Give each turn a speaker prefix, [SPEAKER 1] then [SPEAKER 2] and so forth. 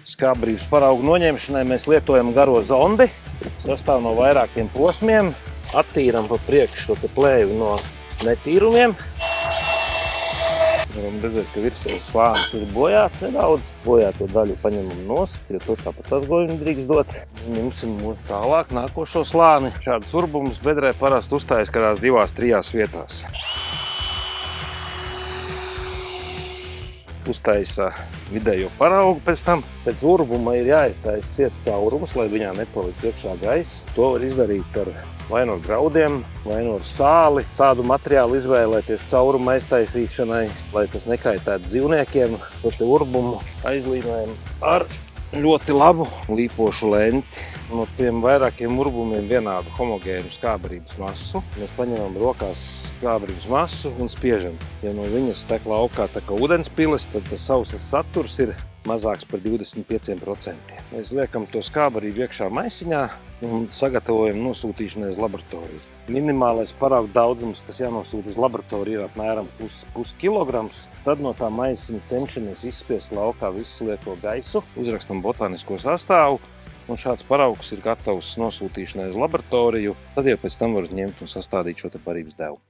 [SPEAKER 1] Skābrības paraugu noņemšanai mēs lietojam garo zondi. Sastāv no vairākiem posmiem. Attīram pa priekšu šo plēvi no netīrumiem. Varam redzēt, ka virsēs slānis ir bojāts nedaudz. Bojāto daļu paņemam nost, jo to tāpat azgojumu drīkst dot. Ņemsim tālāk nākošo slāni. Šādas urbumus bedrē parasti uzstājas kādās 2-3 vietās. Uztaisa vidējo paraugu pēc tam. Pēc urbuma ir jāiztaisa ciet caurums, lai viņā nepalikt iekšā gaiss. To var izdarīt ar vai no graudiem, vai no sāli. Tādu materiālu izvēlēties cauruma aiztaisīšanai, lai tas nekaitētu dzīvniekiem. To te urbumu aizlīmējam ar ļoti labu līpošu lenti. No tiem vairākiem urbumiem vienādu homogēnu skābrības masu. Mēs paņemam rokās skābrības masu un spiežam. Ja no viņas tek laukā tā kā ūdenspilis, tad tas sausas saturs ir mazāks par 25%. Mēs liekam to skābrību iekšā maisiņā un sagatavojam nosūtīšanai uz laboratoriju. Minimālais paraugu daudzums, kas jānosūta uz laboratoriju, ir apmēram puskilograms. Tad no tā maisiņa cenšamies izspiest laukā visu lieko gaisu, uzrakstam botānisko sastāvu, un šāds paraugs ir gatavs nosūtīšanai uz laboratoriju. Tad jau pēc tam var ņemt un sastādīt šo te barības devu.